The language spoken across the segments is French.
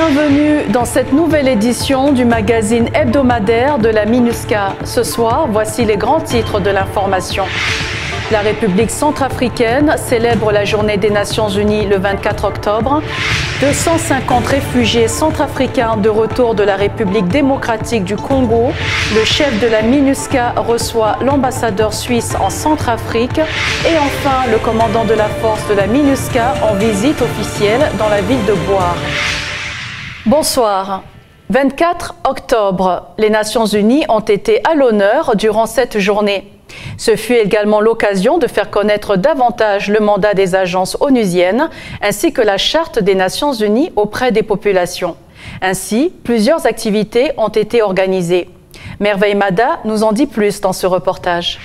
Bienvenue dans cette nouvelle édition du magazine hebdomadaire de la MINUSCA. Ce soir, voici les grands titres de l'information. La République centrafricaine célèbre la Journée des Nations Unies le 24 octobre. 250 réfugiés centrafricains de retour de la République démocratique du Congo. Le chef de la MINUSCA reçoit l'ambassadeur suisse en Centrafrique. Et enfin, le commandant de la force de la MINUSCA en visite officielle dans la ville de Boire. Bonsoir. 24 octobre, les Nations Unies ont été à l'honneur durant cette journée. Ce fut également l'occasion de faire connaître davantage le mandat des agences onusiennes ainsi que la Charte des Nations Unies auprès des populations. Ainsi, plusieurs activités ont été organisées. Merveille Mada nous en dit plus dans ce reportage.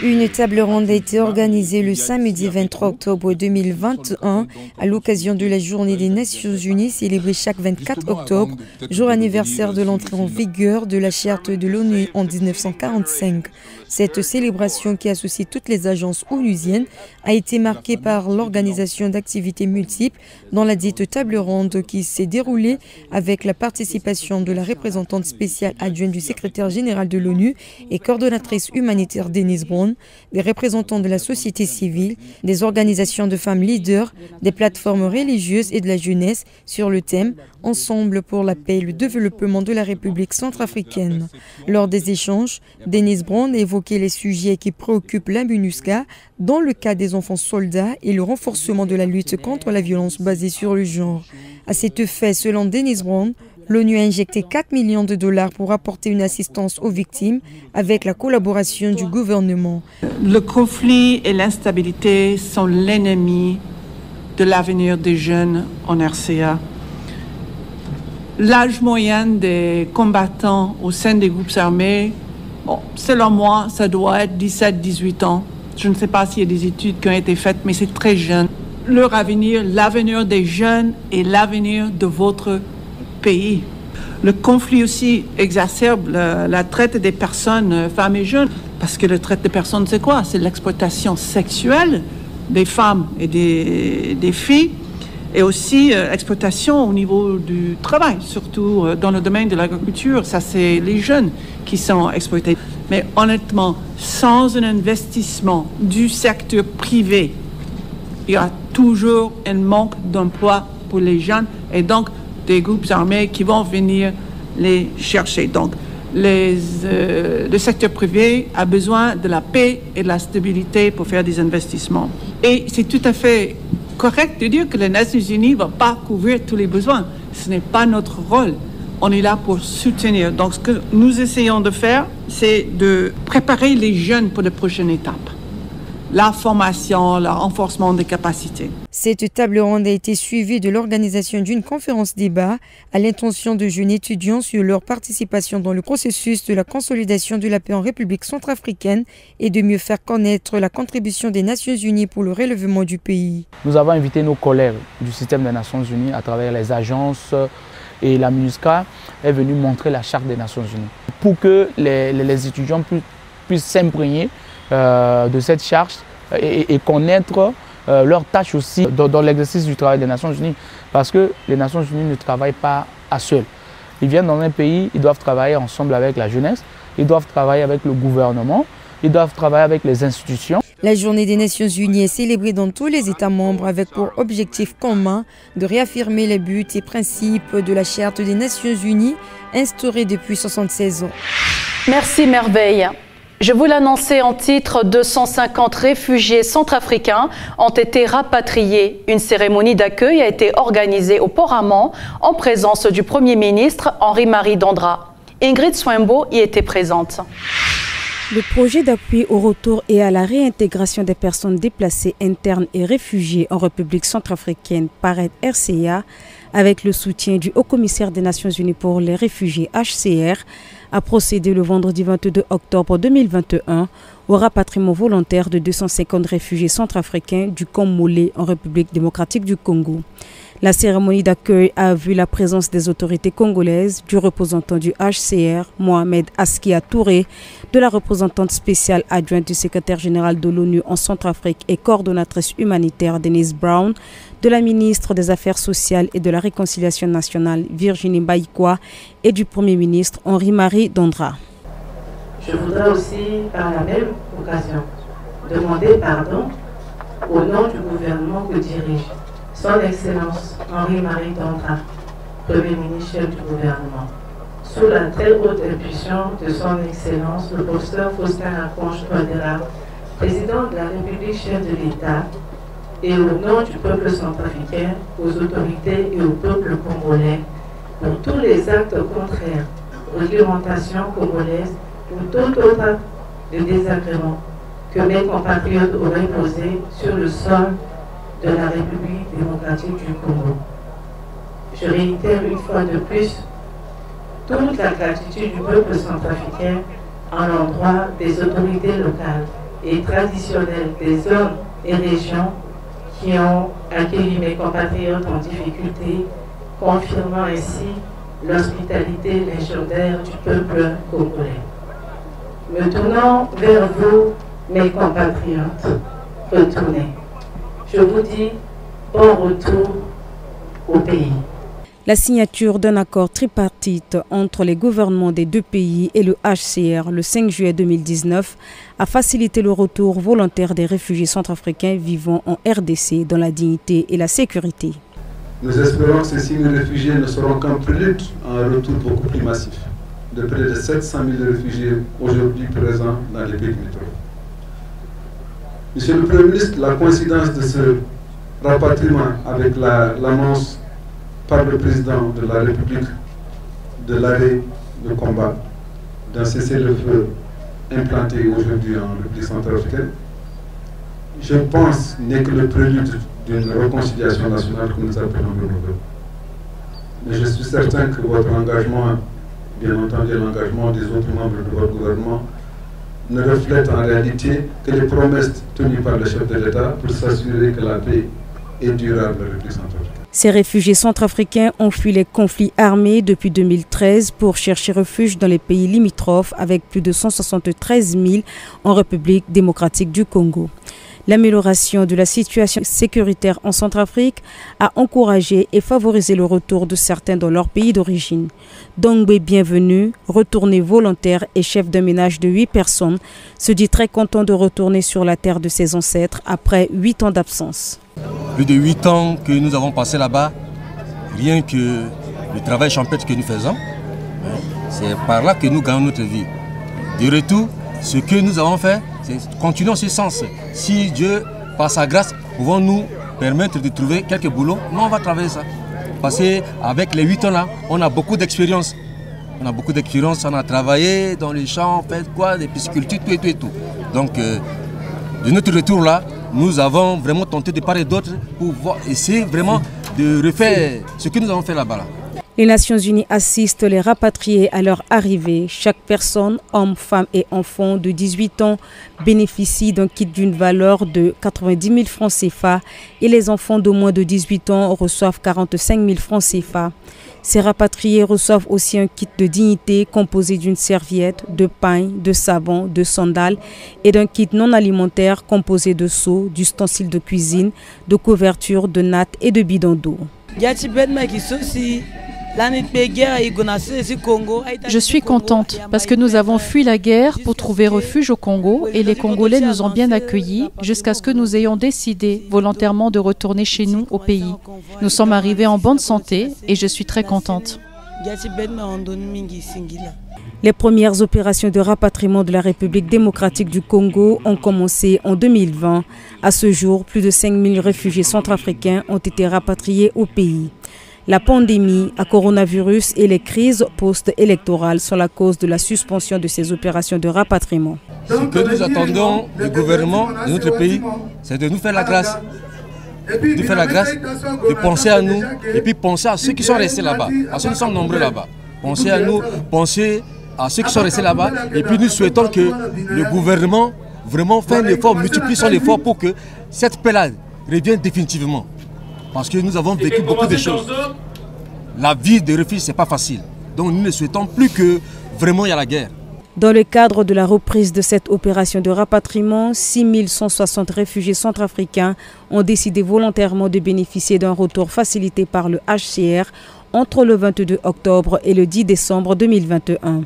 Une table ronde a été organisée le samedi 23 octobre 2021 à l'occasion de la Journée des Nations Unies célébrée chaque 24 octobre, jour anniversaire de l'entrée en vigueur de la Charte de l'ONU en 1945. Cette célébration qui associe toutes les agences onusiennes a été marquée par l'organisation d'activités multiples dans la dite table ronde qui s'est déroulée avec la participation de la représentante spéciale adjointe du secrétaire général de l'ONU et coordonnatrice humanitaire Denise Brown, des représentants de la société civile, des organisations de femmes leaders, des plateformes religieuses et de la jeunesse sur le thème « Ensemble pour la paix et le développement de la République centrafricaine ». Lors des échanges, Denise Brown a évoqué les sujets qui préoccupent la MINUSCA dans le cas des enfants soldats et le renforcement de la lutte contre la violence basée sur le genre. À cet effet, selon Denise Brown, l'ONU a injecté 4 millions de dollars pour apporter une assistance aux victimes avec la collaboration du gouvernement. Le conflit et l'instabilité sont l'ennemi de l'avenir des jeunes en RCA. L'âge moyen des combattants au sein des groupes armés, selon moi, ça doit être 17-18 ans. Je ne sais pas s'il y a des études qui ont été faites, mais c'est très jeune. Leur avenir, l'avenir des jeunes et l'avenir de votre pays. Le conflit aussi exacerbe la traite des personnes, femmes et jeunes, parce que la traite des personnes, c'est quoi? C'est l'exploitation sexuelle des femmes et des filles, et aussi l'exploitation au niveau du travail, surtout dans le domaine de l'agriculture. Ça, c'est les jeunes qui sont exploités. Mais honnêtement, sans un investissement du secteur privé, il y a toujours un manque d'emploi pour les jeunes et donc des groupes armés qui vont venir les chercher. Donc, le secteur privé a besoin de la paix et de la stabilité pour faire des investissements. Et c'est tout à fait correct de dire que les Nations Unies ne vont pas couvrir tous les besoins. Ce n'est pas notre rôle. On est là pour soutenir. Donc, ce que nous essayons de faire, c'est de préparer les jeunes pour la prochaine étape. La formation, le renforcement des capacités. Cette table ronde a été suivie de l'organisation d'une conférence débat à l'intention de jeunes étudiants sur leur participation dans le processus de la consolidation de la paix en République centrafricaine et de mieux faire connaître la contribution des Nations Unies pour le relèvement du pays. Nous avons invité nos collègues du système des Nations Unies à travers les agences et la MINUSCA est venue montrer la Charte des Nations Unies pour que les étudiants puissent s'imprégner de cette charte et connaître leur tâche aussi dans l'exercice du travail des Nations Unies. Parce que les Nations Unies ne travaillent pas à seuls. Ils viennent dans un pays, ils doivent travailler ensemble avec la jeunesse, ils doivent travailler avec le gouvernement, ils doivent travailler avec les institutions. La Journée des Nations Unies est célébrée dans tous les États membres avec pour objectif commun de réaffirmer les buts et principes de la Charte des Nations Unies instaurée depuis 76 ans. Merci Merveille. Je vous l'annonçais en titre, 250 réfugiés centrafricains ont été rapatriés. Une cérémonie d'accueil a été organisée au Port Amand en présence du Premier ministre Henri-Marie Dandra. Ingrid Swembo y était présente. Le projet d'appui au retour et à la réintégration des personnes déplacées internes et réfugiées en République centrafricaine par RCA, avec le soutien du Haut-Commissaire des Nations Unies pour les réfugiés HCR, a procédé le vendredi 22 octobre 2021 au rapatriement volontaire de 250 réfugiés centrafricains du Camp Molé en République démocratique du Congo. La cérémonie d'accueil a vu la présence des autorités congolaises, du représentant du HCR, Mohamed Askia Touré, de la représentante spéciale adjointe du secrétaire général de l'ONU en Centrafrique et coordonnatrice humanitaire Denise Brown, de la ministre des Affaires sociales et de la Réconciliation nationale Virginie Baïkoa et du Premier ministre Henri-Marie Dondra. Je voudrais aussi, par la même occasion, demander pardon au nom du gouvernement que dirige Son Excellence Henri-Marie Dondra, Premier ministre chef du gouvernement, sous la très haute impulsion de Son Excellence le professeur Faustin Archange Touadéra, président de la République chef de l'État, et au nom du peuple centrafricain, aux autorités et au peuple congolais, pour tous les actes contraires aux réglementations congolaises ou tout autre acte de désagrément que mes compatriotes auraient posé sur le sol de la République démocratique du Congo. Je réitère une fois de plus toute la gratitude du peuple centrafricain en l'endroit des autorités locales et traditionnelles des zones et régions qui ont accueilli mes compatriotes en difficulté, confirmant ainsi l'hospitalité légendaire du peuple congolais. Me tournant vers vous, mes compatriotes, retournez. Je vous dis bon retour au pays. La signature d'un accord tripartite entre les gouvernements des deux pays et le HCR le 5 juillet 2019 a facilité le retour volontaire des réfugiés centrafricains vivant en RDC dans la dignité et la sécurité. Nous espérons que ces 6 000 réfugiés ne seront qu'un prélude à un retour beaucoup plus massif de près de 700 000 réfugiés aujourd'hui présents dans les pays limitrophes. Monsieur le Premier ministre, la coïncidence de ce rapatriement avec l'annonce par le président de la République de l'arrêt de combat d'un cessez-le-feu implanté aujourd'hui en République centrafricaine, je pense n'est que le prélude d'une réconciliation nationale que nous appelons de nos vœux. Mais je suis certain que votre engagement, bien entendu l'engagement des autres membres de votre gouvernement, ne reflète en réalité que les promesses tenues par le chef de l'État pour s'assurer que la paix est durable en République centrafricaine. Ces réfugiés centrafricains ont fui les conflits armés depuis 2013 pour chercher refuge dans les pays limitrophes avec plus de 173 000 en République démocratique du Congo. L'amélioration de la situation sécuritaire en Centrafrique a encouragé et favorisé le retour de certains dans leur pays d'origine. Dongbe Bienvenu, retourné volontaire et chef d'un ménage de 8 personnes, se dit très content de retourner sur la terre de ses ancêtres après 8 ans d'absence. Plus de 8 ans que nous avons passé là-bas, rien que le travail champêtre que nous faisons, c'est par là que nous gagnons notre vie. De retour, ce que nous avons fait, c'est continuer en ce sens. Si Dieu, par sa grâce, pouvons nous permettre de trouver quelques boulots, nous on va travailler ça. Parce qu'avec les 8 ans là, on a beaucoup d'expérience. On a beaucoup d'expérience, on a travaillé dans les champs, fait quoi, des piscicultures, tout et tout. Donc, de notre retour là, nous avons vraiment tenté de part et d'autre pour essayer vraiment de refaire ce que nous avons fait là-bas. Les Nations Unies assistent les rapatriés à leur arrivée. Chaque personne, homme, femme et enfant de 18 ans bénéficie d'un kit d'une valeur de 90 000 francs CFA et les enfants de moins de 18 ans reçoivent 45 000 francs CFA. Ces rapatriés reçoivent aussi un kit de dignité composé d'une serviette, de pain, de savon, de sandales et d'un kit non alimentaire composé de seaux, d'ustensiles de cuisine, de couvertures, de nattes et de bidons d'eau. Je suis contente parce que nous avons fui la guerre pour trouver refuge au Congo et les Congolais nous ont bien accueillis jusqu'à ce que nous ayons décidé volontairement de retourner chez nous au pays. Nous sommes arrivés en bonne santé et je suis très contente. Les premières opérations de rapatriement de la République démocratique du Congo ont commencé en 2020. À ce jour, plus de 5 000 réfugiés centrafricains ont été rapatriés au pays. La pandémie à coronavirus et les crises post-électorales sont la cause de la suspension de ces opérations de rapatriement. Ce que nous attendons du gouvernement de notre pays, c'est de nous faire la grâce. De faire la grâce, de penser à nous et puis penser à ceux qui sont restés là-bas. Parce que nous sommes nombreux là-bas. Pensez à nous, pensez à ceux qui sont restés là-bas. Et puis nous souhaitons que le gouvernement vraiment fasse un effort, multiplie son effort pour que cette paix-là revienne définitivement. parce que nous avons vécu beaucoup de choses. La vie des réfugiés, ce n'est pas facile. Donc nous ne souhaitons plus que vraiment il y a la guerre. Dans le cadre de la reprise de cette opération de rapatriement, 6160 réfugiés centrafricains ont décidé volontairement de bénéficier d'un retour facilité par le HCR entre le 22 octobre et le 10 décembre 2021.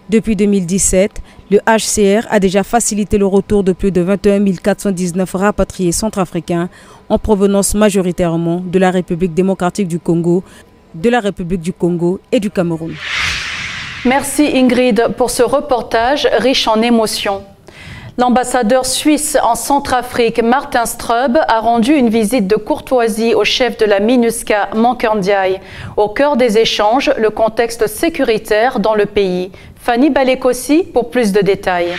Depuis 2017, le HCR a déjà facilité le retour de plus de 21 419 rapatriés centrafricains en provenance majoritairement de la République démocratique du Congo, de la République du Congo et du Cameroun. Merci Ingrid pour ce reportage riche en émotions. L'ambassadeur suisse en Centrafrique, Martin Strub, a rendu une visite de courtoisie au chef de la MINUSCA, Mankeur Ndiaye. Au cœur des échanges, le contexte sécuritaire dans le pays. Fanny Balekossi pour plus de détails.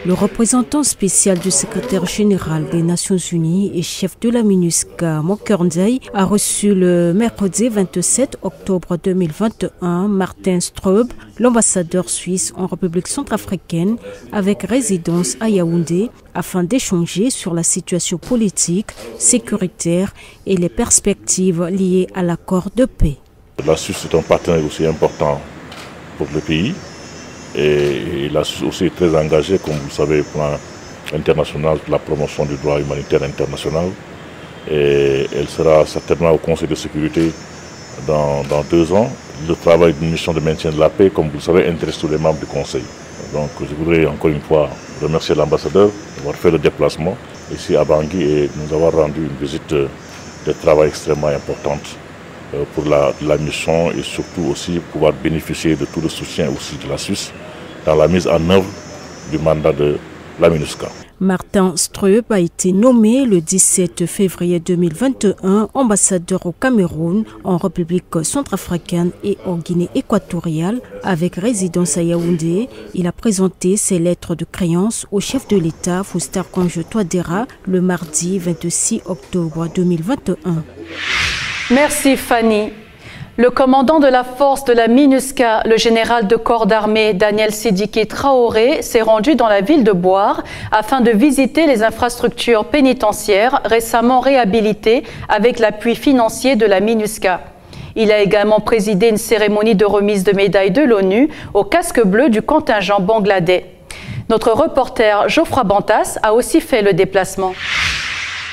Le représentant spécial du secrétaire général des Nations Unies et chef de la MINUSCA, Mankeur Ndiaye, a reçu le mercredi 27 octobre 2021 Martin Strub, l'ambassadeur suisse en République centrafricaine, avec résidence à Yaoundé, afin d'échanger sur la situation politique, sécuritaire et les perspectives liées à l'accord de paix. La Suisse est un partenaire aussi important pour le pays. Et la Suisse aussi est très engagée, comme vous le savez, au plan international, pour la promotion du droit humanitaire international. Et elle sera certainement au Conseil de sécurité dans 2 ans. Le travail d'une mission de maintien de la paix, comme vous le savez, intéresse tous les membres du Conseil. Donc je voudrais encore une fois remercier l'ambassadeur d'avoir fait le déplacement ici à Bangui et nous avoir rendu une visite de travail extrêmement importante pour la mission et surtout aussi pouvoir bénéficier de tout le soutien aussi de la Suisse dans la mise en œuvre du mandat de la MINUSCA. Martin Strub a été nommé le 17 février 2021 ambassadeur au Cameroun, en République centrafricaine et en Guinée équatoriale, avec résidence à Yaoundé. Il a présenté ses lettres de créance au chef de l'État, Faustin Archange Touadéra, le mardi 26 octobre 2021. Merci Fanny. Le commandant de la force de la MINUSCA, le général de corps d'armée Daniel Sidiki Traoré, s'est rendu dans la ville de Bouar afin de visiter les infrastructures pénitentiaires récemment réhabilitées avec l'appui financier de la MINUSCA. Il a également présidé une cérémonie de remise de médailles de l'ONU au casque bleu du contingent bangladais. Notre reporter Geoffroy Bantas a aussi fait le déplacement.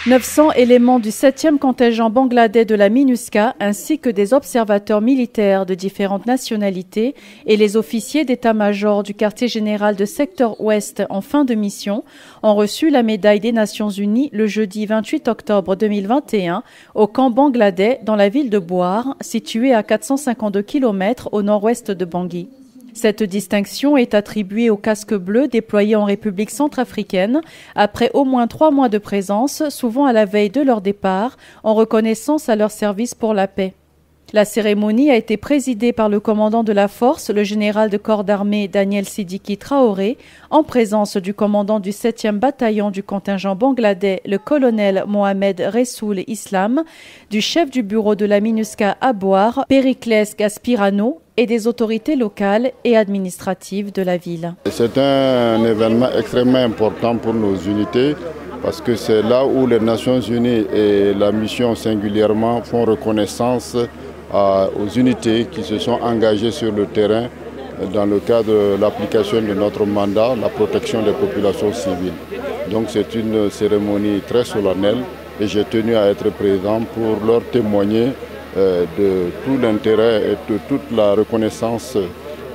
900 éléments du 7e contingent bangladais de la MINUSCA ainsi que des observateurs militaires de différentes nationalités et les officiers d'état-major du quartier général de secteur ouest en fin de mission ont reçu la médaille des Nations Unies le jeudi 28 octobre 2021 au camp bangladais dans la ville de Bouar, située à 452 km au nord-ouest de Bangui. Cette distinction est attribuée aux casques bleus déployés en République centrafricaine après au moins 3 mois de présence, souvent à la veille de leur départ, en reconnaissance à leur service pour la paix. La cérémonie a été présidée par le commandant de la force, le général de corps d'armée Daniel Sidiki Traoré, en présence du commandant du 7e bataillon du contingent bangladais, le colonel Mohamed Ressoul Islam, du chef du bureau de la MINUSCA à Bouar, Périclès Gaspirano, et des autorités locales et administratives de la ville. C'est un événement extrêmement important pour nos unités parce que c'est là où les Nations Unies et la mission singulièrement font reconnaissance aux unités qui se sont engagées sur le terrain dans le cadre de l'application de notre mandat, la protection des populations civiles. Donc c'est une cérémonie très solennelle et j'ai tenu à être présent pour leur témoigner de tout l'intérêt et de toute la reconnaissance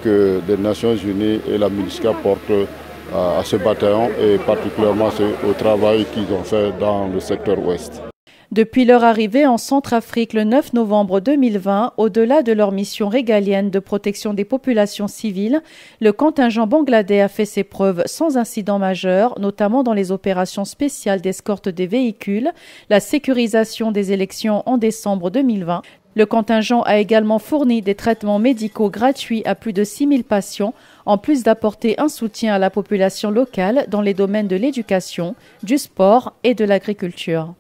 que les Nations Unies et la MINUSCA portent à ce bataillon et particulièrement au travail qu'ils ont fait dans le secteur ouest. Depuis leur arrivée en Centrafrique le 9 novembre 2020, au-delà de leur mission régalienne de protection des populations civiles, le contingent bangladais a fait ses preuves sans incident majeur, notamment dans les opérations spéciales d'escorte des véhicules, la sécurisation des élections en décembre 2020. Le contingent a également fourni des traitements médicaux gratuits à plus de 6000 patients, en plus d'apporter un soutien à la population locale dans les domaines de l'éducation, du sport et de l'agriculture.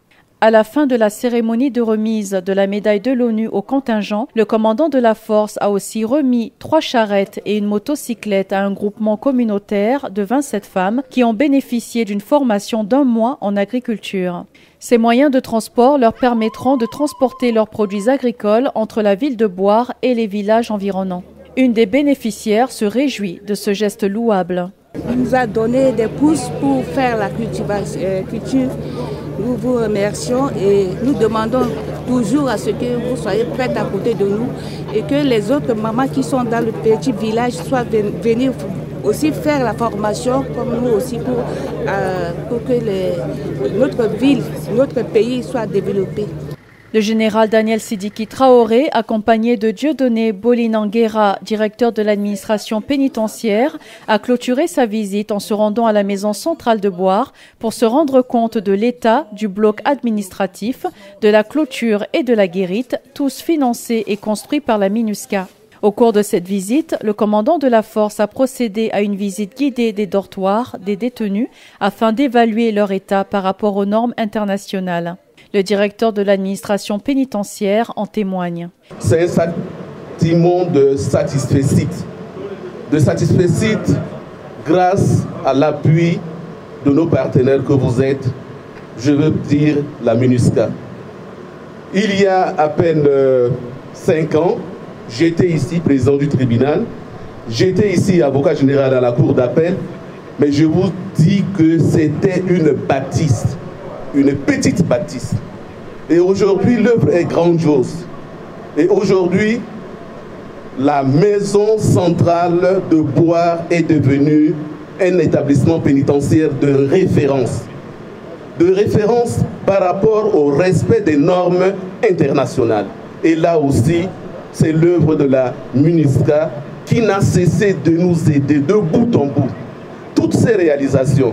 À la fin de la cérémonie de remise de la médaille de l'ONU au contingent, le commandant de la force a aussi remis 3 charrettes et une motocyclette à un groupement communautaire de 27 femmes qui ont bénéficié d'une formation d'1 mois en agriculture. Ces moyens de transport leur permettront de transporter leurs produits agricoles entre la ville de Boire et les villages environnants. Une des bénéficiaires se réjouit de ce geste louable. Il nous a donné des pousses pour faire la culture. Nous vous remercions et nous demandons toujours à ce que vous soyez prêts à côté de nous et que les autres mamans qui sont dans le petit village soient venir aussi faire la formation comme nous aussi pour que notre ville, notre pays soit développé. Le général Daniel Sidiki Traoré, accompagné de Dieudonné Bolinanguera, directeur de l'administration pénitentiaire, a clôturé sa visite en se rendant à la maison centrale de Boire pour se rendre compte de l'état du bloc administratif, de la clôture et de la guérite, tous financés et construits par la MINUSCA. Au cours de cette visite, le commandant de la force a procédé à une visite guidée des dortoirs des détenus afin d'évaluer leur état par rapport aux normes internationales. Le directeur de l'administration pénitentiaire en témoigne. C'est un sentiment de satisfecit grâce à l'appui de nos partenaires que vous êtes, je veux dire la MINUSCA. Il y a à peine 5 ans, j'étais ici président du tribunal, j'étais ici avocat général à la cour d'appel, mais je vous dis que c'était une bâtisse. Une petite bâtisse. Et aujourd'hui, l'œuvre est grandiose. Et aujourd'hui, la maison centrale de Boire est devenue un établissement pénitentiaire de référence. De référence par rapport au respect des normes internationales. Et là aussi, c'est l'œuvre de la MINUSCA qui n'a cessé de nous aider de bout en bout. Toutes ces réalisations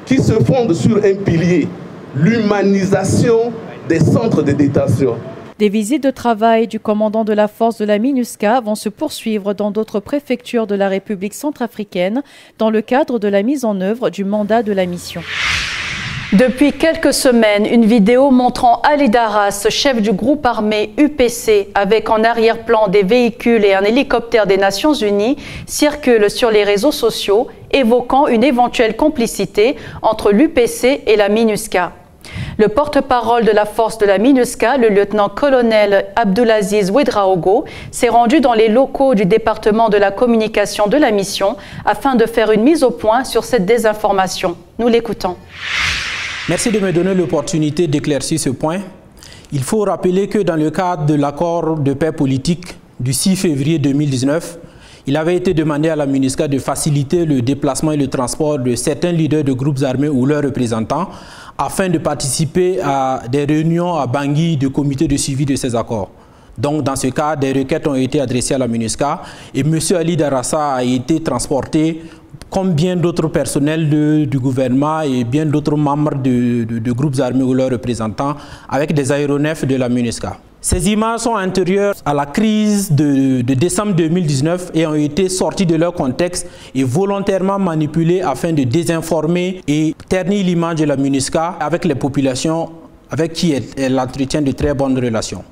qui se fondent sur un pilier, l'humanisation des centres de détention. Des visites de travail du commandant de la force de la MINUSCA vont se poursuivre dans d'autres préfectures de la République centrafricaine dans le cadre de la mise en œuvre du mandat de la mission. Depuis quelques semaines, une vidéo montrant Ali Daras, chef du groupe armé UPC, avec en arrière-plan des véhicules et un hélicoptère des Nations Unies, circule sur les réseaux sociaux, évoquant une éventuelle complicité entre l'UPC et la MINUSCA. Le porte-parole de la force de la MINUSCA, le lieutenant-colonel Abdulaziz Ouedraogo, s'est rendu dans les locaux du département de la communication de la mission afin de faire une mise au point sur cette désinformation. Nous l'écoutons. Merci de me donner l'opportunité d'éclaircir ce point. Il faut rappeler que dans le cadre de l'accord de paix politique du 6 février 2019, il avait été demandé à la MINUSCA de faciliter le déplacement et le transport de certains leaders de groupes armés ou leurs représentants afin de participer à des réunions à Bangui de comité de suivi de ces accords. Donc dans ce cas, des requêtes ont été adressées à la MINUSCA et M. Ali Darassa a été transporté comme bien d'autres personnels du gouvernement et bien d'autres membres de groupes armés ou leurs représentants avec des aéronefs de la MINUSCA. Ces images sont antérieures à la crise de décembre 2019 et ont été sorties de leur contexte et volontairement manipulées afin de désinformer et ternir l'image de la MINUSCA avec les populations avec qui elle entretient de très bonnes relations.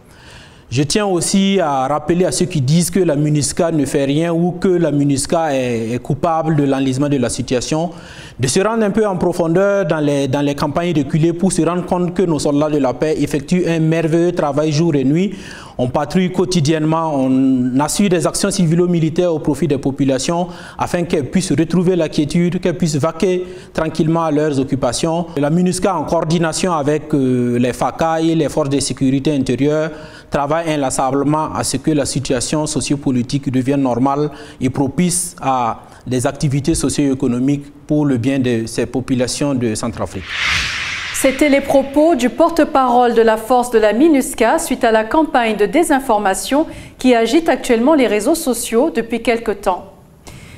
Je tiens aussi à rappeler à ceux qui disent que la MINUSCA ne fait rien ou que la MINUSCA est coupable de l'enlisement de la situation, de se rendre un peu en profondeur dans les campagnes reculées pour se rendre compte que nos soldats de la paix effectuent un merveilleux travail jour et nuit. On patrouille quotidiennement, on assure des actions civilo-militaires au profit des populations afin qu'elles puissent retrouver la quiétude, qu'elles puissent vaquer tranquillement à leurs occupations. La MINUSCA, en coordination avec les FACA et les forces de sécurité intérieure, travaille inlassablement à ce que la situation sociopolitique devienne normale et propice à des activités socio-économiques pour le bien de ces populations de Centrafrique. C'était les propos du porte-parole de la force de la MINUSCA suite à la campagne de désinformation qui agite actuellement les réseaux sociaux depuis quelque temps.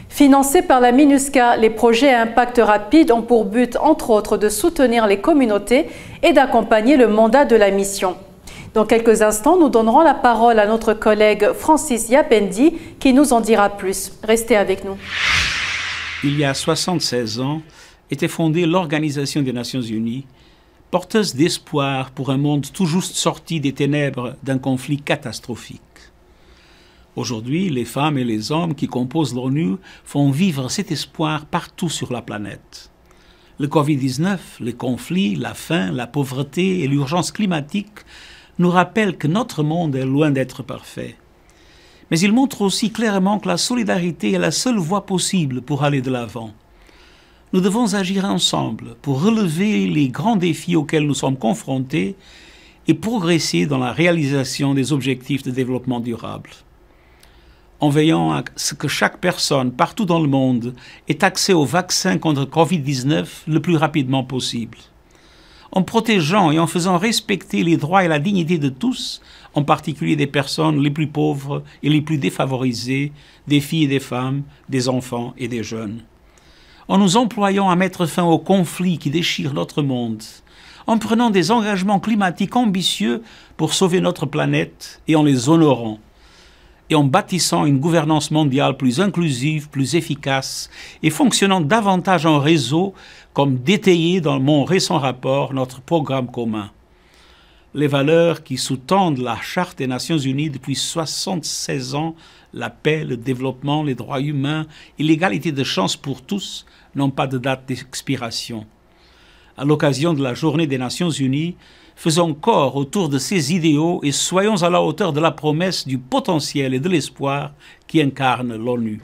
Financés par la MINUSCA, les projets à impact rapide ont pour but, entre autres, de soutenir les communautés et d'accompagner le mandat de la mission. Dans quelques instants, nous donnerons la parole à notre collègue Francis Yapendi qui nous en dira plus. Restez avec nous. Il y a 76 ans, était fondée l'Organisation des Nations Unies porteuse d'espoir pour un monde tout juste sorti des ténèbres d'un conflit catastrophique. Aujourd'hui, les femmes et les hommes qui composent l'ONU font vivre cet espoir partout sur la planète. Le Covid-19, les conflits, la faim, la pauvreté et l'urgence climatique nous rappellent que notre monde est loin d'être parfait. Mais il montre aussi clairement que la solidarité est la seule voie possible pour aller de l'avant. Nous devons agir ensemble pour relever les grands défis auxquels nous sommes confrontés et progresser dans la réalisation des objectifs de développement durable. En veillant à ce que chaque personne partout dans le monde ait accès au vaccin contre Covid-19 le plus rapidement possible. En protégeant et en faisant respecter les droits et la dignité de tous, en particulier des personnes les plus pauvres et les plus défavorisées, des filles et des femmes, des enfants et des jeunes. En nous employant à mettre fin aux conflits qui déchirent notre monde, en prenant des engagements climatiques ambitieux pour sauver notre planète et en les honorant, et en bâtissant une gouvernance mondiale plus inclusive, plus efficace et fonctionnant davantage en réseau, comme détaillé dans mon récent rapport, notre programme commun. Les valeurs qui sous-tendent la Charte des Nations Unies depuis 76 ans, la paix, le développement, les droits humains et l'égalité de chance pour tous, n'ont pas de date d'expiration. À l'occasion de la Journée des Nations Unies, faisons corps autour de ces idéaux et soyons à la hauteur de la promesse du potentiel et de l'espoir qui incarne l'ONU.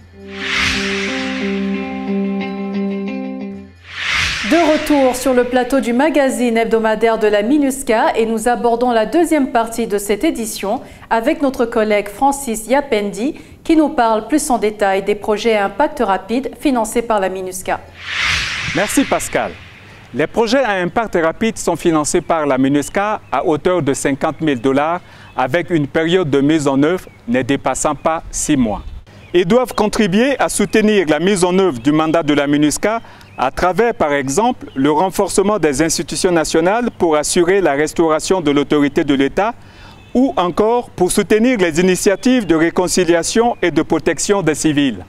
De retour sur le plateau du magazine hebdomadaire de la MINUSCA et nous abordons la deuxième partie de cette édition avec notre collègue Francis Yapendi qui nous parle plus en détail des projets à impact rapide financés par la MINUSCA. Merci Pascal. Les projets à impact rapide sont financés par la MINUSCA à hauteur de 50 000 $ avec une période de mise en œuvre ne dépassant pas 6 mois. Ils doivent contribuer à soutenir la mise en œuvre du mandat de la MINUSCA à travers, par exemple, le renforcement des institutions nationales pour assurer la restauration de l'autorité de l'État ou encore pour soutenir les initiatives de réconciliation et de protection des civils.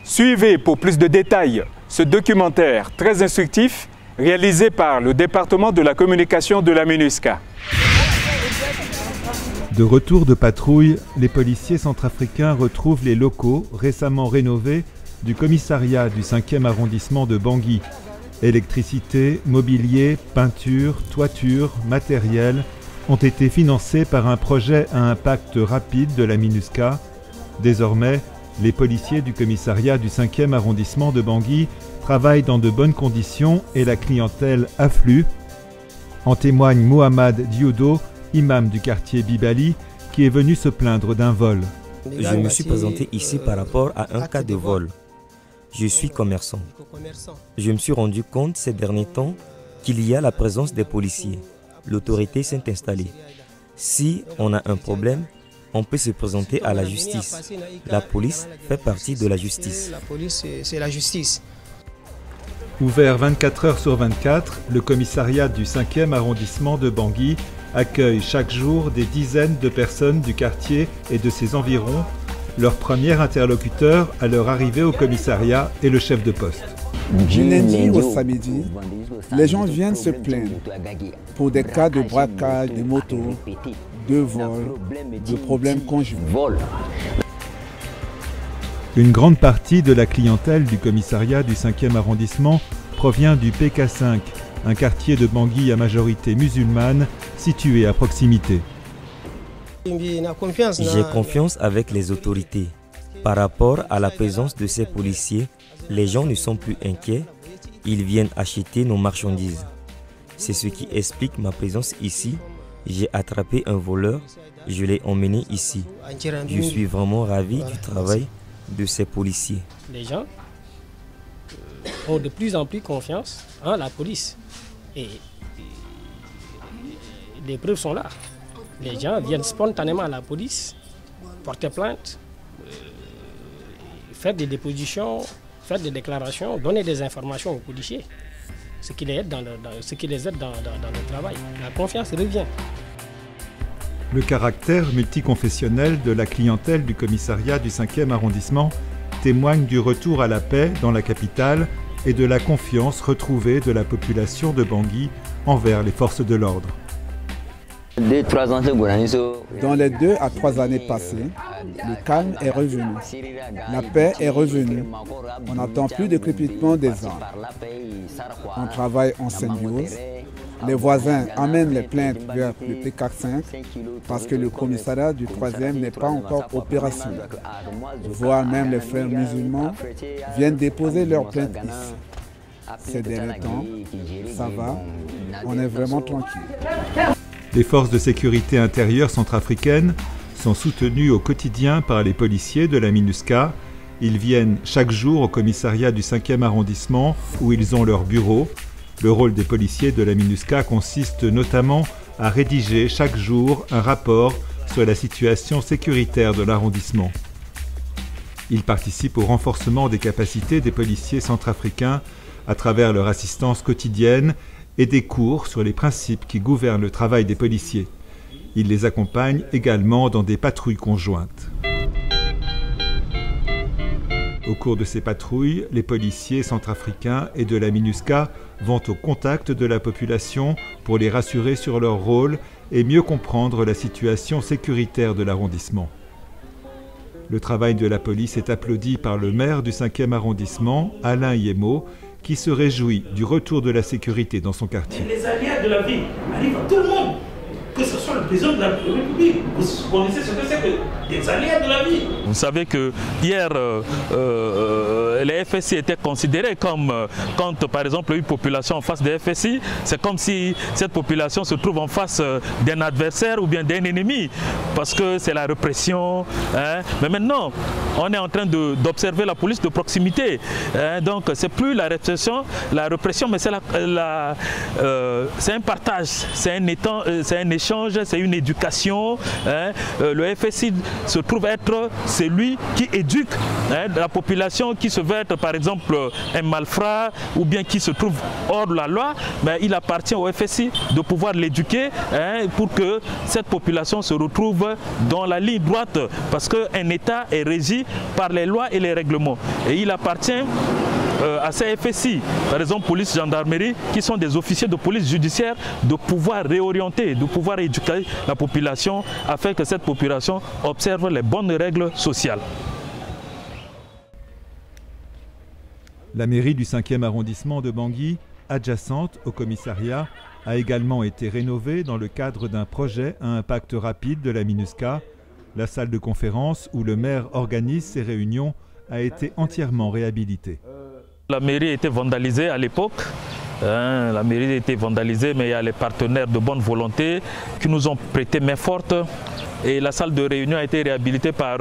Suivez pour plus de détails ce documentaire très instructif réalisé par le département de la communication de la MINUSCA. De retour de patrouille, les policiers centrafricains retrouvent les locaux récemment rénovés du commissariat du 5e arrondissement de Bangui. Électricité, mobilier, peinture, toiture, matériel ont été financés par un projet à impact rapide de la MINUSCA. Désormais, les policiers du commissariat du 5e arrondissement de Bangui travaillent dans de bonnes conditions et la clientèle afflue. En témoigne Mohamed Dioudo, imam du quartier Bibali, qui est venu se plaindre d'un vol. Je me suis présenté ici par rapport à un cas de vol. Je suis commerçant. Je me suis rendu compte ces derniers temps qu'il y a la présence des policiers. L'autorité s'est installée. Si on a un problème, on peut se présenter à la justice. La police fait partie de la justice. La police, c'est la justice. Ouvert 24 heures sur 24, le commissariat du 5e arrondissement de Bangui accueille chaque jour des dizaines de personnes du quartier et de ses environs. Leur premier interlocuteur à leur arrivée au commissariat est le chef de poste. Du lundi au samedi, les gens viennent se plaindre pour des cas de braquage de motos, de vols, de problèmes conjugaux. Une grande partie de la clientèle du commissariat du 5e arrondissement provient du PK5, un quartier de Bangui à majorité musulmane situé à proximité. J'ai confiance avec les autorités. Par rapport à la présence de ces policiers, les gens ne sont plus inquiets. Ils viennent acheter nos marchandises. C'est ce qui explique ma présence ici. J'ai attrapé un voleur, je l'ai emmené ici. Je suis vraiment ravi du travail de ces policiers. Les gens ont de plus en plus confiance en la police. Et les preuves sont là. Les gens viennent spontanément à la police, porter plainte, faire des dépositions, faire des déclarations, donner des informations aux policiers, ce qui les aide dans le travail. La confiance revient. Le caractère multiconfessionnel de la clientèle du commissariat du 5e arrondissement témoigne du retour à la paix dans la capitale et de la confiance retrouvée de la population de Bangui envers les forces de l'ordre. Dans les 2 à 3 années passées, le calme est revenu. La paix est revenue. On n'entend plus de crépitement des armes. On travaille en symbiose. Les voisins amènent les plaintes vers le P45 parce que le commissariat du 3e n'est pas encore opérationnel. Voire même les frères musulmans viennent déposer leurs plaintes ici. Ces derniers temps, ça va, on est vraiment tranquille. Les forces de sécurité intérieure centrafricaines sont soutenues au quotidien par les policiers de la MINUSCA. Ils viennent chaque jour au commissariat du 5e arrondissement où ils ont leur bureau. Le rôle des policiers de la MINUSCA consiste notamment à rédiger chaque jour un rapport sur la situation sécuritaire de l'arrondissement. Ils participent au renforcement des capacités des policiers centrafricains à travers leur assistance quotidienne et des cours sur les principes qui gouvernent le travail des policiers. Ils les accompagnent également dans des patrouilles conjointes. Au cours de ces patrouilles, les policiers centrafricains et de la MINUSCA vont au contact de la population pour les rassurer sur leur rôle et mieux comprendre la situation sécuritaire de l'arrondissement. Le travail de la police est applaudi par le maire du 5e arrondissement, Alain Yemo, qui se réjouit du retour de la sécurité dans son quartier. Les aléas de la vie arrivent à tout le monde, que ce soit le président de la République. Vous connaissez ce que c'est que des aléas de la vie. Vous savez que hier, les FSI étaient considérés comme, quand par exemple une population en face des FSI, c'est comme si cette population se trouve en face d'un adversaire ou bien d'un ennemi, parce que c'est la répression. Hein. Mais maintenant, on est en train d'observer la police de proximité. Hein. Donc c'est plus la répression, mais c'est un partage, c'est un échange, c'est une éducation. Hein. Le FSI se trouve être celui qui éduque la population qui se veut être par exemple un malfrat ou bien qui se trouve hors de la loi, mais il appartient au FSI de pouvoir l'éduquer pour que cette population se retrouve dans la ligne droite, parce qu'un État est régi par les lois et les règlements. Et il appartient à ces FSI, par exemple police, gendarmerie, qui sont des officiers de police judiciaire, de pouvoir réorienter, de pouvoir éduquer la population afin que cette population observe les bonnes règles sociales. La mairie du 5e arrondissement de Bangui, adjacente au commissariat, a également été rénovée dans le cadre d'un projet à impact rapide de la MINUSCA. La salle de conférence où le maire organise ses réunions a été entièrement réhabilitée. La mairie était vandalisée à l'époque. La mairie a été vandalisée, mais il y a les partenaires de bonne volonté qui nous ont prêté main forte. Et la salle de réunion a été réhabilitée par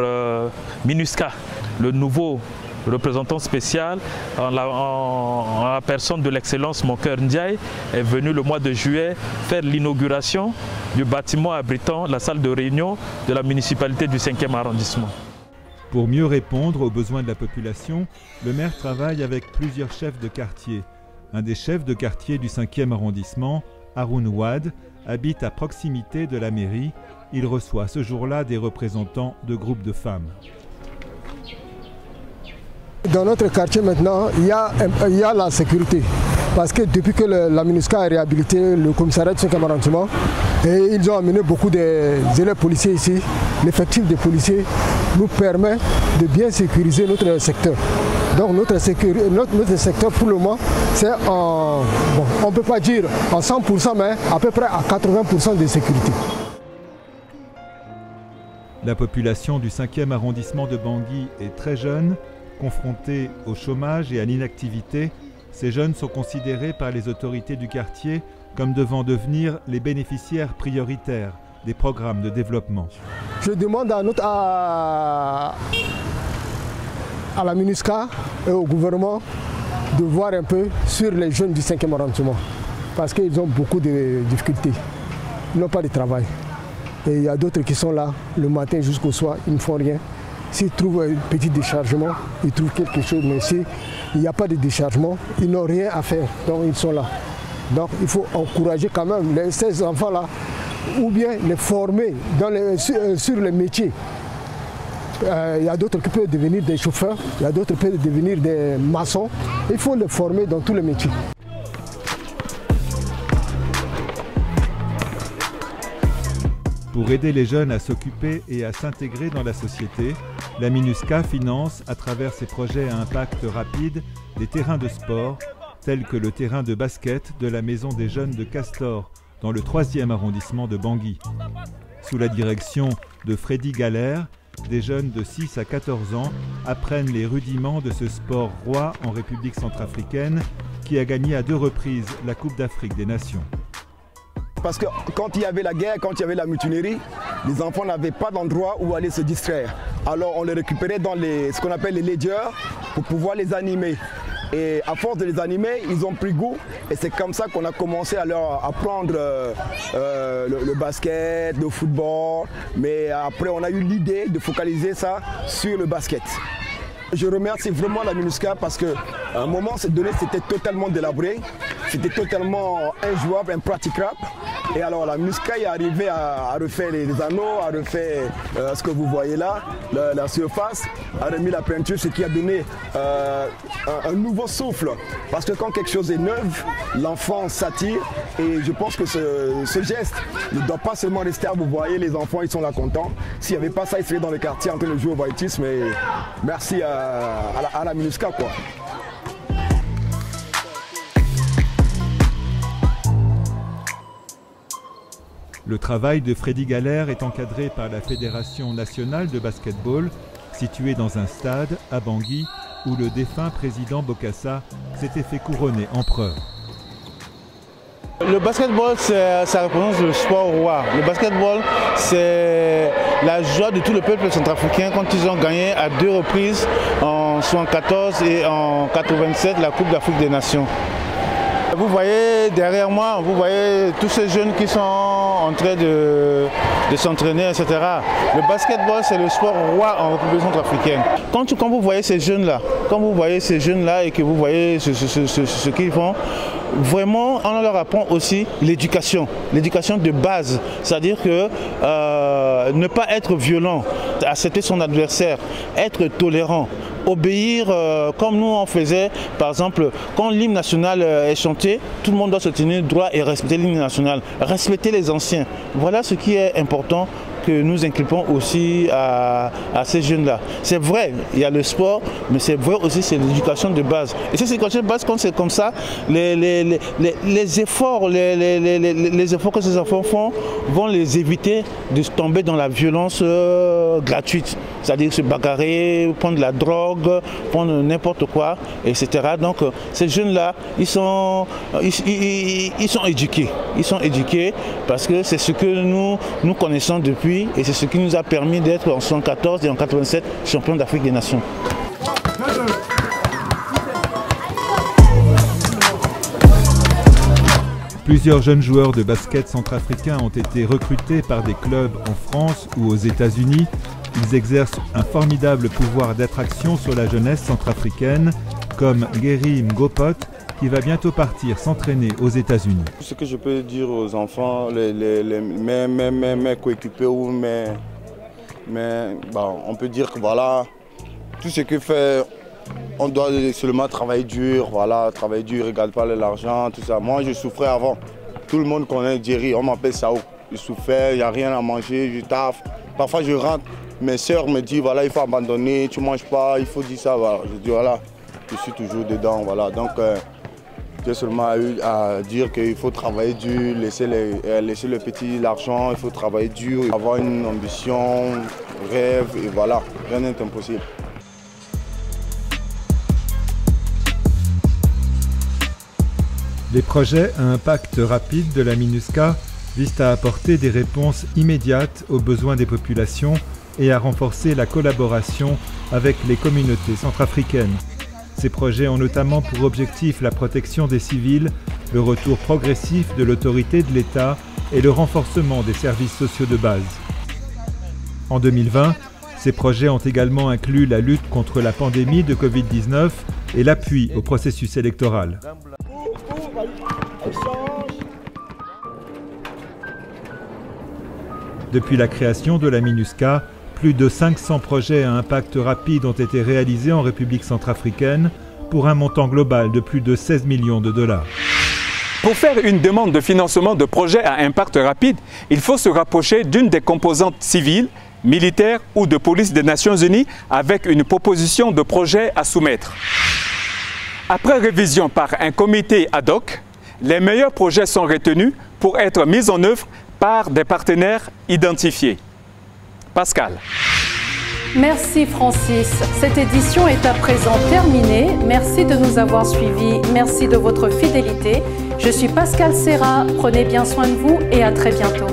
MINUSCA, le nouveau représentant spécial en la personne de l'excellence Moker Ndiaye est venu le mois de juillet faire l'inauguration du bâtiment abritant la salle de réunion de la municipalité du 5e arrondissement. Pour mieux répondre aux besoins de la population, le maire travaille avec plusieurs chefs de quartier. Un des chefs de quartier du 5e arrondissement, Haroun Ouad, habite à proximité de la mairie. Il reçoit ce jour-là des représentants de groupes de femmes. Dans notre quartier maintenant, il y a la sécurité. Parce que depuis que la MINUSCA a réhabilité le commissariat du 5e arrondissement, et ils ont amené beaucoup d'élèves policiers ici, l'effectif des policiers nous permet de bien sécuriser notre secteur. Donc notre secteur pour le moment, c'est on ne peut pas dire en 100%, mais à peu près à 80% de sécurité. La population du 5e arrondissement de Bangui est très jeune. Confrontés au chômage et à l'inactivité, ces jeunes sont considérés par les autorités du quartier comme devant devenir les bénéficiaires prioritaires des programmes de développement. Je demande à la MINUSCA et au gouvernement de voir un peu sur les jeunes du 5e arrondissement parce qu'ils ont beaucoup de difficultés. Ils n'ont pas de travail. Et il y a d'autres qui sont là le matin jusqu'au soir, ils ne font rien. S'ils trouvent un petit déchargement, ils trouvent quelque chose, mais s'il n'y a pas de déchargement, ils n'ont rien à faire, donc ils sont là. Donc il faut encourager quand même ces enfants-là, ou bien les former sur les métiers. Il y a d'autres qui peuvent devenir des chauffeurs, il y a d'autres qui peuvent devenir des maçons. Il faut les former dans tous les métiers. Pour aider les jeunes à s'occuper et à s'intégrer dans la société, la MINUSCA finance, à travers ses projets à impact rapide, des terrains de sport, tels que le terrain de basket de la Maison des Jeunes de Castor, dans le 3e arrondissement de Bangui. Sous la direction de Freddy Galère, des jeunes de 6 à 14 ans apprennent les rudiments de ce sport roi en République centrafricaine, qui a gagné à 2 reprises la Coupe d'Afrique des Nations. Parce que quand il y avait la guerre, quand il y avait la mutinerie, les enfants n'avaient pas d'endroit où aller se distraire. Alors on les récupérait dans ce qu'on appelle les ledgers pour pouvoir les animer. Et à force de les animer, ils ont pris goût et c'est comme ça qu'on a commencé à leur apprendre le basket, le football. Mais après, on a eu l'idée de focaliser ça sur le basket. Je remercie vraiment la MINUSCA parce qu'à un moment, cette donnée c'était totalement délabré, c'était totalement injouable, impraticable. Et alors la MINUSCA est arrivée à refaire les anneaux, à refaire ce que vous voyez là, la surface, a remis la peinture, ce qui a donné un nouveau souffle. Parce que quand quelque chose est neuf, l'enfant s'attire et je pense que ce geste ne doit pas seulement rester à vous voyez, les enfants ils sont là contents. S'il n'y avait pas ça, ils seraient dans le quartier en train de jouer au Vaïtis, mais merci à la MINUSCA quoi. Le travail de Freddy Galère est encadré par la Fédération nationale de basketball, située dans un stade à Bangui, où le défunt président Bokassa s'était fait couronner empereur. Le basketball, ça représente le sport roi. Le basketball, c'est la joie de tout le peuple centrafricain quand ils ont gagné à 2 reprises, en 1974 et en 1987, la Coupe d'Afrique des Nations. Vous voyez derrière moi, vous voyez tous ces jeunes qui sont en train de s'entraîner, etc. Le basketball, c'est le sport roi en République centrafricaine. Quand vous voyez ces jeunes-là, et que vous voyez ce qu'ils font, vraiment, on leur apprend aussi l'éducation de base. C'est-à-dire que ne pas être violent, accepter son adversaire, être tolérant, obéir comme nous on faisait, par exemple, quand l'hymne national est chanté, tout le monde doit se tenir droit et respecter l'hymne national, respecter les anciens. Voilà ce qui est important que nous inculpons aussi à ces jeunes-là. C'est vrai, il y a le sport, mais c'est vrai aussi, c'est l'éducation de base. Et c'est l'éducation de base, quand c'est comme ça, les efforts que ces enfants font vont les éviter de tomber dans la violence gratuite. C'est-à-dire se bagarrer, prendre de la drogue, prendre n'importe quoi, etc. Donc ces jeunes-là, ils sont éduqués. Ils sont éduqués parce que c'est ce que nous connaissons depuis et c'est ce qui nous a permis d'être en 1974 et en 1987 champions d'Afrique des Nations. Plusieurs jeunes joueurs de basket centrafricains ont été recrutés par des clubs en France ou aux États-Unis. Ils exercent un formidable pouvoir d'attraction sur la jeunesse centrafricaine, comme Guéry Mgopot, qui va bientôt partir s'entraîner aux États-Unis. Ce que je peux dire aux enfants, mes coéquipiers ou on peut dire que voilà, tout ce que fait, on doit seulement travailler dur, regarde pas l'argent, tout ça. Moi je souffrais avant, tout le monde connaît Jerry, on m'appelle Sao. Je souffrais, il n'y a rien à manger, je taffe. Parfois je rentre, mes soeurs me disent voilà, il faut abandonner, tu ne manges pas, il faut dire ça. Voilà. Je dis voilà, je suis toujours dedans. Voilà. Donc j'ai seulement eu à dire qu'il faut travailler dur, laisser le petit l'argent, il faut travailler dur, avoir une ambition, rêve, et voilà, rien n'est impossible. Les projets à impact rapide de la MINUSCA visent à apporter des réponses immédiates aux besoins des populations et à renforcer la collaboration avec les communautés centrafricaines. Ces projets ont notamment pour objectif la protection des civils, le retour progressif de l'autorité de l'État et le renforcement des services sociaux de base. En 2020, ces projets ont également inclus la lutte contre la pandémie de Covid-19 et l'appui au processus électoral. Depuis la création de la MINUSCA, plus de 500 projets à impact rapide ont été réalisés en République centrafricaine pour un montant global de plus de 16 millions de dollars. Pour faire une demande de financement de projets à impact rapide, il faut se rapprocher d'une des composantes civiles, militaires ou de police des Nations Unies avec une proposition de projet à soumettre. Après révision par un comité ad hoc, les meilleurs projets sont retenus pour être mis en œuvre par des partenaires identifiés. Pascal. Merci Francis. Cette édition est à présent terminée. Merci de nous avoir suivis. Merci de votre fidélité. Je suis Pascal Serra. Prenez bien soin de vous et à très bientôt.